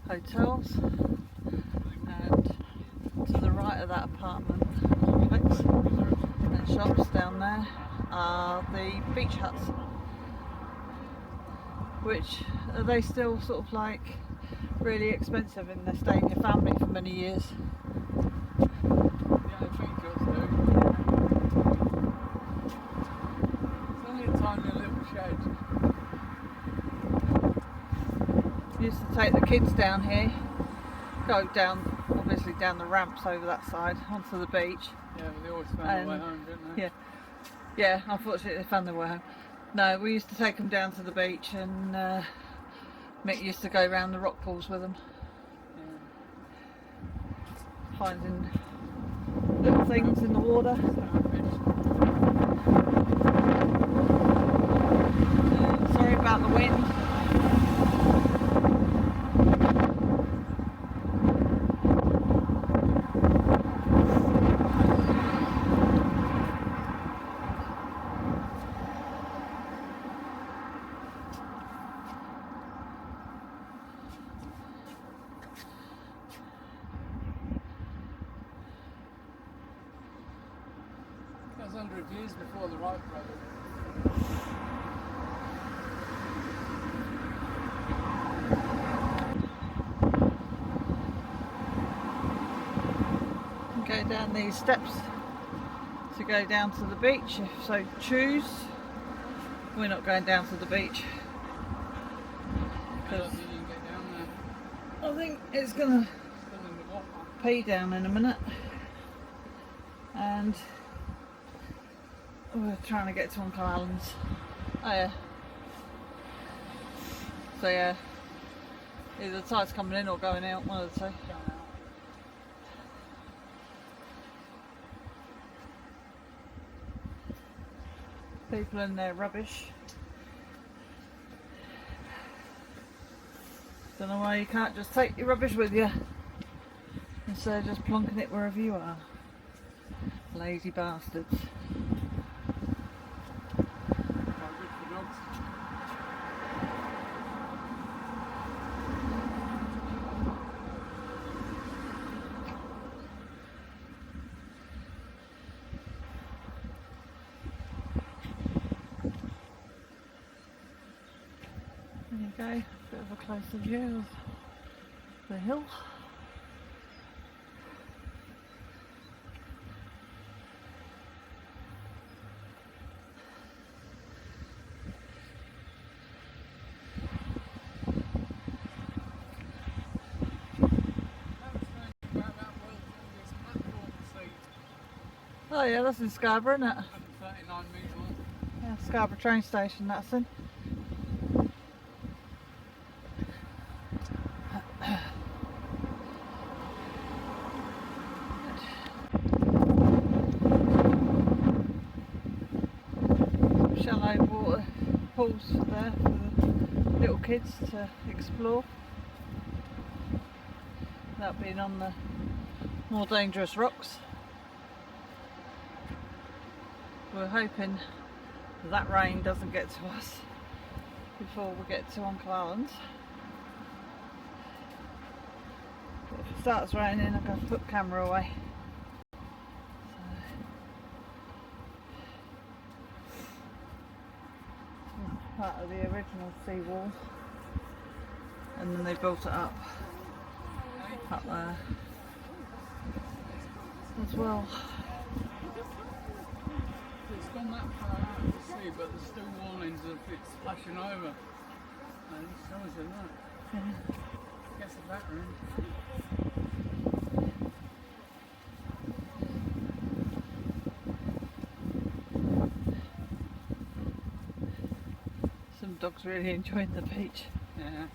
hotels, and to the right of that apartment complex and shops down there are the beach huts, which are they still sort of like really expensive, and they're staying your family for many years. Yeah, I think yours do. It's only a tiny little shed. Used to take the kids down here, go down, obviously down the ramps over that side onto the beach. Yeah, but they always found their way home, didn't they? Yeah, yeah. Unfortunately, they found their way home. No, we used to take them down to the beach, and Mick used to go around the rock pools with them, finding little things in the water. Sorry about the wind. That was 100 years before the Wright brothers. Go down these steps to go down to the beach if so choose. We're not going down to the beach I don't because think you can get down there. I think it's gonna Still in the water. pee down in a minute, and we're trying to get to Uncle Alan's. Oh yeah. So yeah, either the tide's coming in or going out, one of the two. Down out. People in their rubbish. Don't know why you can't just take your rubbish with you instead of just plonking it wherever you are. Lazy bastards. Quite good for dogs. There you go, bit of a closer view of the hill. Oh yeah, that's in Scarborough, isn't it? 139 metres long. Yeah, Scarborough train station, that's in. Shallow water pools there for the little kids to explore without being on the more dangerous rocks. We're hoping that rain doesn't get to us before we get to Uncle Alan's. But if it starts raining, I'm going to put the camera away. Part of the original seawall, and then they built it up there as well. It's gone that far out to sea, but there's still warnings of it splashing over. And it shows you that. Yeah. Gets the back room. Some dogs really enjoying the beach. Yeah.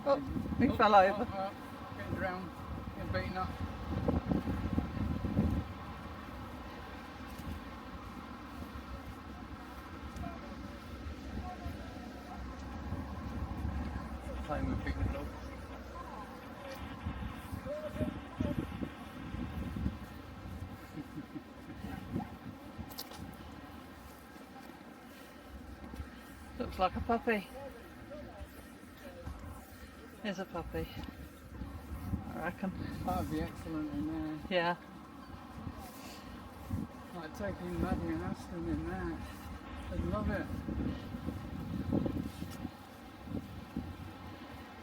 Oh, he fell over. Getting drowned, getting beaten up. same with bigger dogs. Looks like a puppy. Here's a puppy, I reckon. That would be excellent in there. Yeah. Like taking Maddie and Aston in there. I'd love it.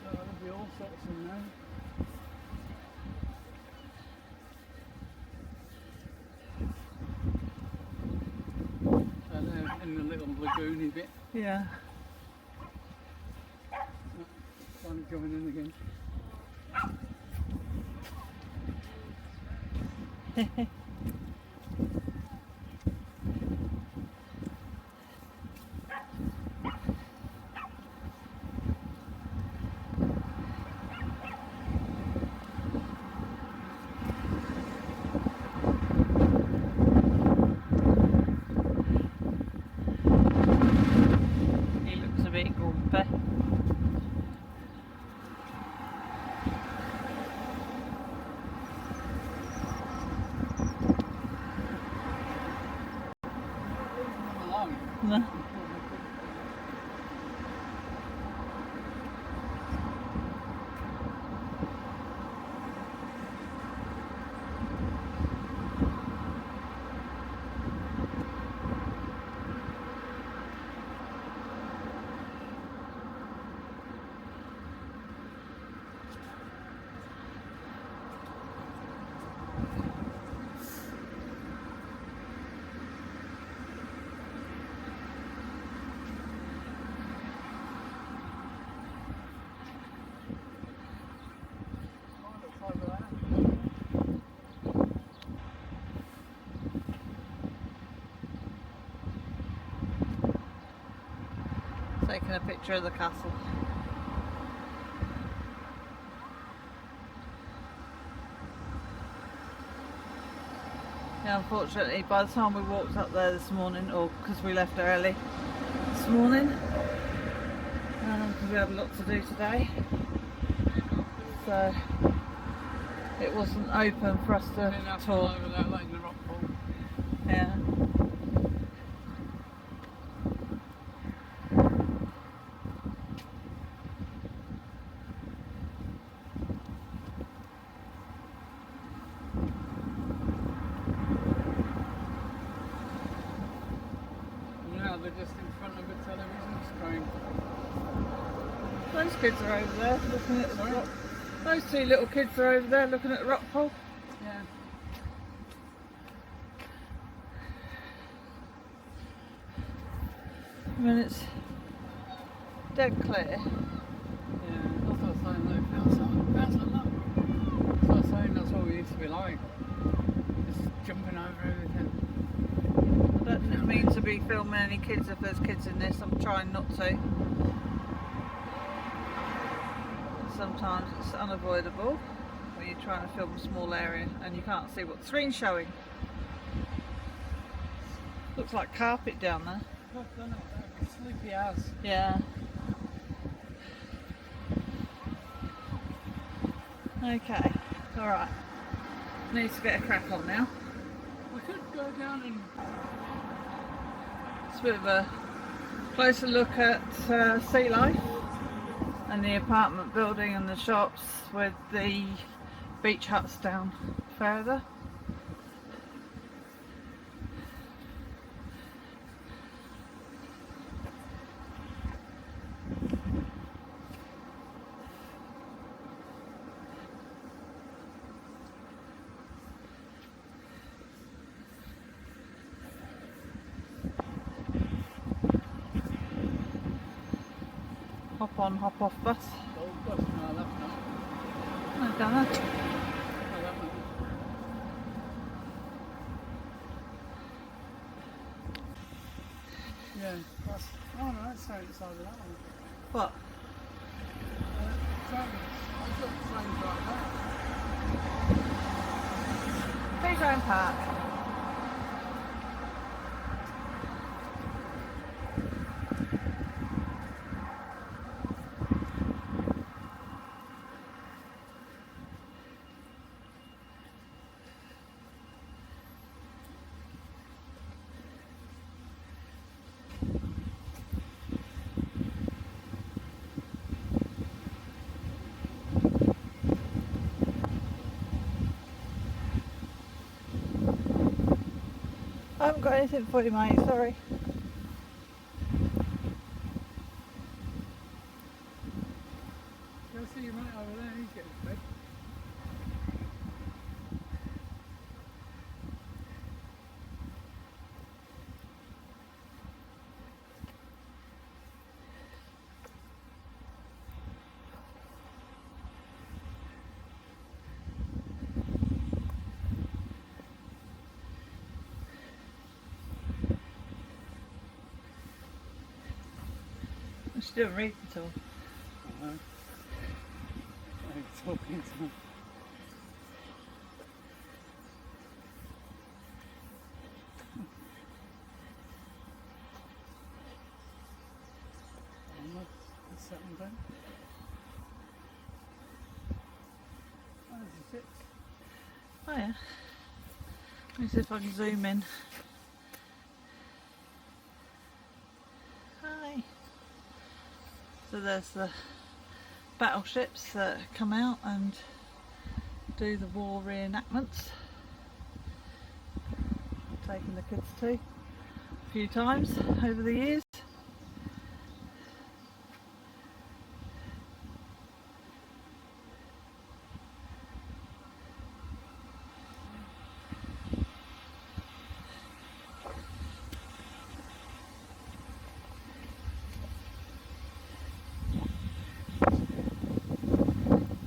So there'd be all sorts in there. And then in the little lagoony bit. Yeah. One going in again. He looks a bit grumpy. Alone. No. Taking a picture of the castle. Yeah, unfortunately, by the time we walked up there this morning, or because we left early this morning, because we had a lot to do today, so it wasn't open for us to Didn't have to go talk. over that like the rock pool. Yeah. Now they're just in front of a television screen. Those kids are over there looking at the Sorry? rock. Those two little kids are over there looking at the rock pool. Yeah. I mean, it's dead clear. Yeah, that's what I was saying, look, bounce on that. That's what I was saying, that's what we used to be like. Just jumping over everything. I don't mean to be filming any kids if there's kids in this. I'm trying not to. Sometimes it's unavoidable when you're trying to film a small area and you can't see what the screen's showing. Looks like carpet down there. Look, they're not there. Sleepy ass. Yeah. Okay. Alright. Needs to get a crack on now. We could go down and It's a bit of a closer look at sea life and the apartment building and the shops with the beach huts down further. Hop on, hop off bus. gold bus. No, that's not. I don't know. No, that one. Yeah, that's. Oh no, that's the inside of that one. What? Trains. I've got trains right there. Please go and park. got anything for you, mate, sorry. You'll see your mate over there, he's getting fed. She didn't read at all. I'm talking to him. Let's set them down. Oh, there's a six. Oh yeah. Let me see if I can zoom in. Hi. So there's the battleships that come out and do the war reenactments. I've taken the kids to a few times over the years.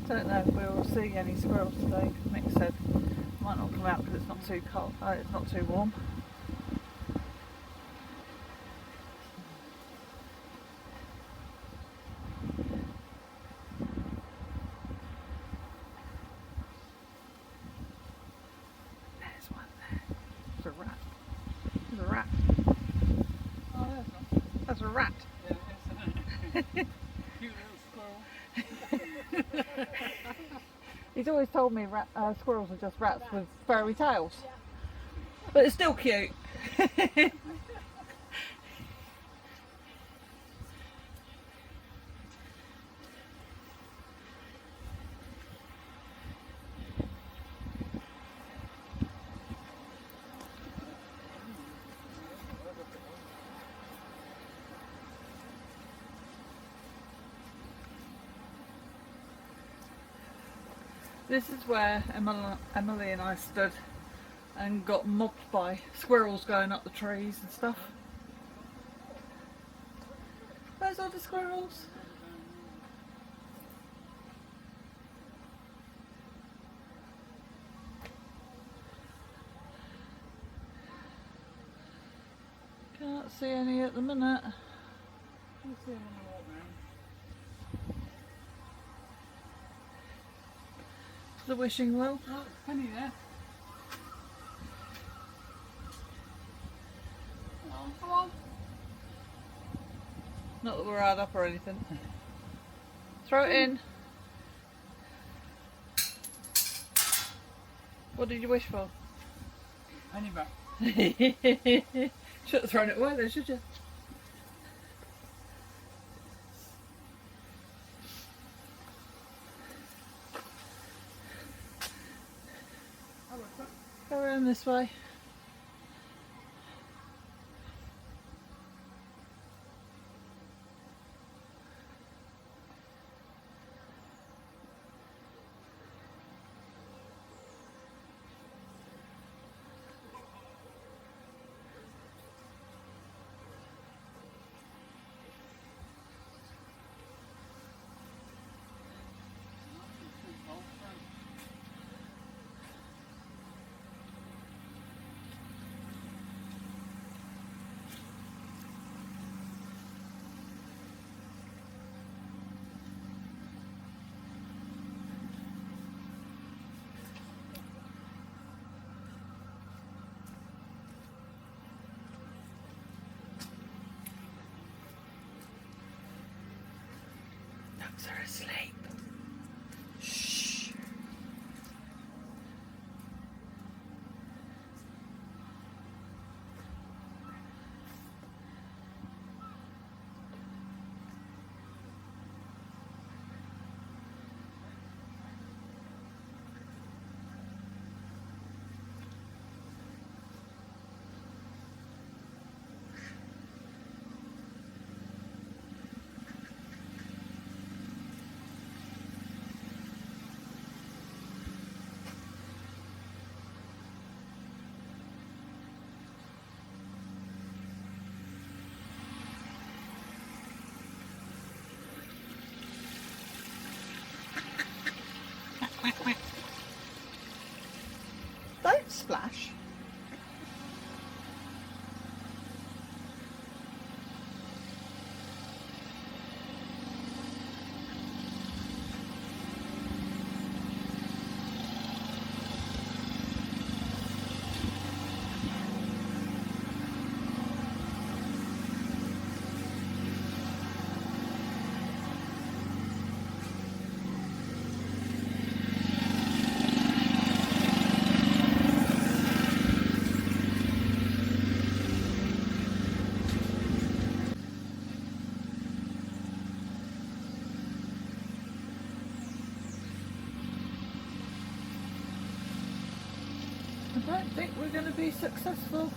Don't know if we'll see any squirrels today. Nick said might not come out because it's not too cold. It's not too warm. There's one there. There's a rat. There's a rat. Oh, there's one. That's a rat. Yeah, it's a cute little squirrel. He's always told me squirrels are just rats with furry tails. But it's still cute. This is where Emily and I stood and got mobbed by squirrels going up the trees and stuff. Where's all the squirrels? Can't see any at the minute. You'll see him on the walk round. The wishing well. Oh, Penny there. Come on. Not that we're hard up or anything. Throw it in. What did you wish for? Penny back. Should have thrown it away then, should you? Go around this way. Ducks are asleep. Shh. we're going to be successful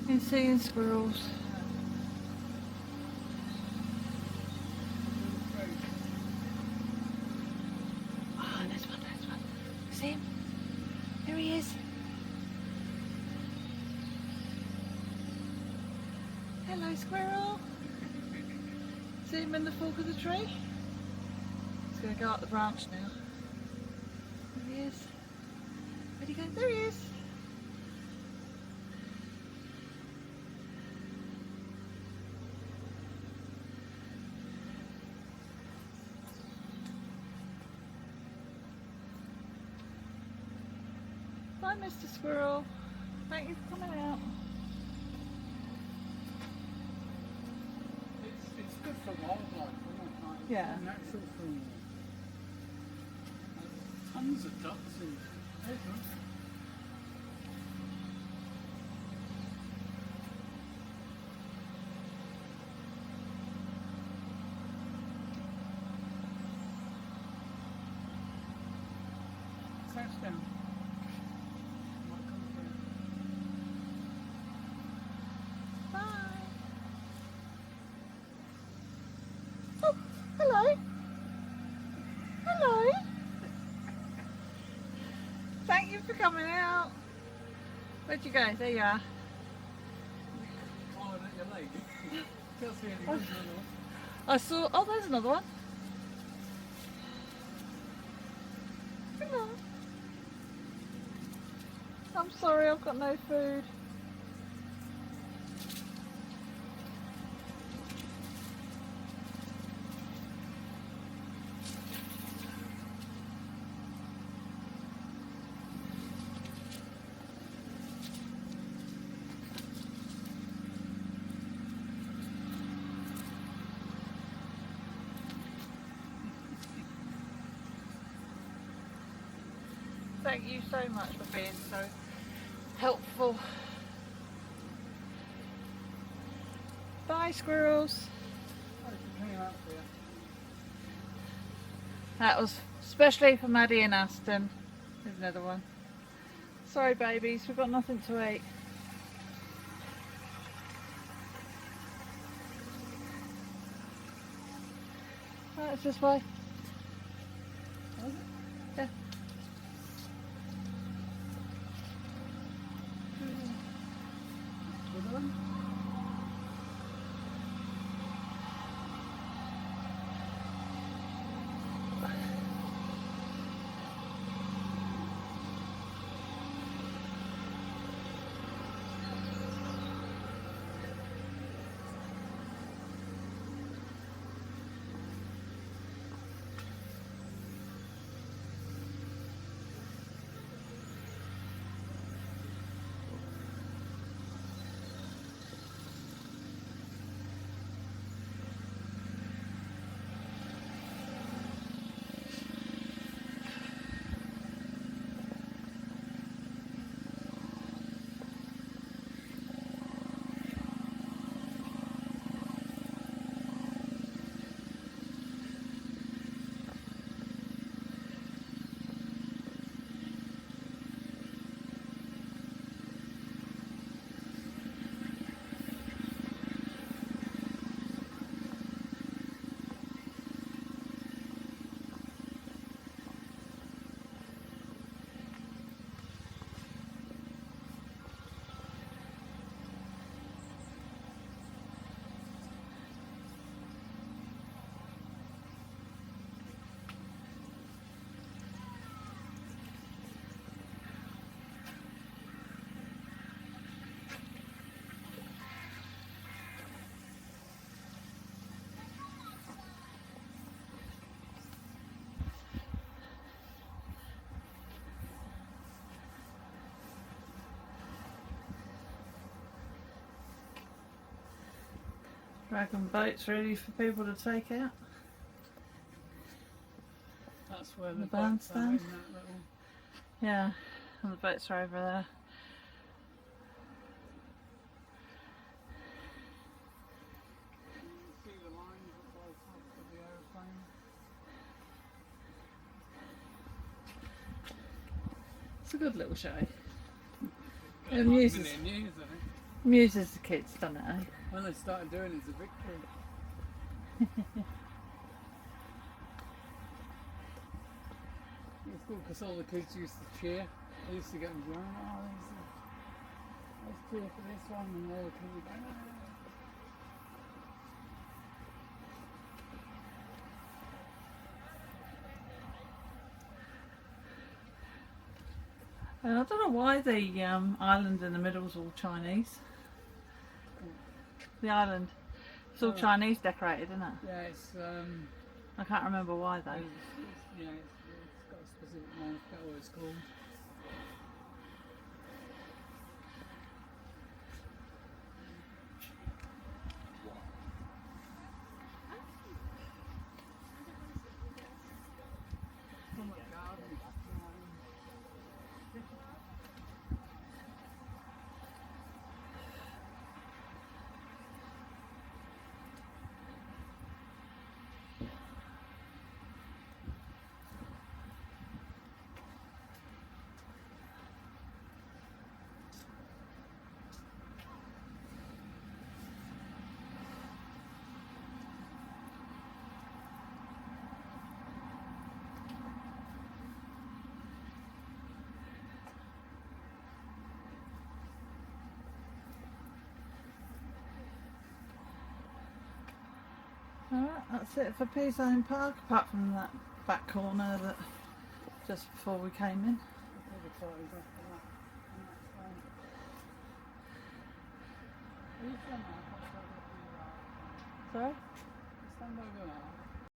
in seeing squirrels. Oh, there's one. See him? There he is. Hello, squirrel. See him in the fork of the tree? He's going to go up the branch now. There he is. Where'd he go? There he is. Bye, Mr. Squirrel. Thank you for coming out. It's good for wildlife, isn't it? Like, Yeah. Natural thing. Tons of ducks and everything. Crouch down. Might come through. Bye. Oh, hello. Hello. Thank you for coming out. Where'd you go? There you are. Oh, at your leg. Can't see any good at I saw. Oh, there's another one. Hello. I'm sorry, I've got no food. Thank you so much for being so helpful. Bye, squirrels. Oh, she came out for you. That was especially for Maddie and Aston. There's another one. Sorry, babies, we've got nothing to eat. Right, it's this way. Was it? Yeah. Was it one? Dragon boats ready for people to take out. That's where The the boats are in bandstand. that little. Yeah, and the boats are over there. You see the lines at both sides of the aeroplane. It's a good little show. It amuses, News, I think. amuses the kids, doesn't it? Eh? When they started doing it, it's a victory. It's cool because all the kids used to cheer. They used to get them going, oh, let's cheer for this one, and all the kids would go, "Oh." And I don't know why the island in the middle is all Chinese. The island, it's all Oh. Chinese decorated, isn't it? Yeah, it's I can't remember why though. yeah, it's got a specific name. I forget what it's called. Alright, that's it for Peasone Park, apart from that back corner that just before we came in. All the photos after that. And that's Are you from there? Sorry? Stand over there.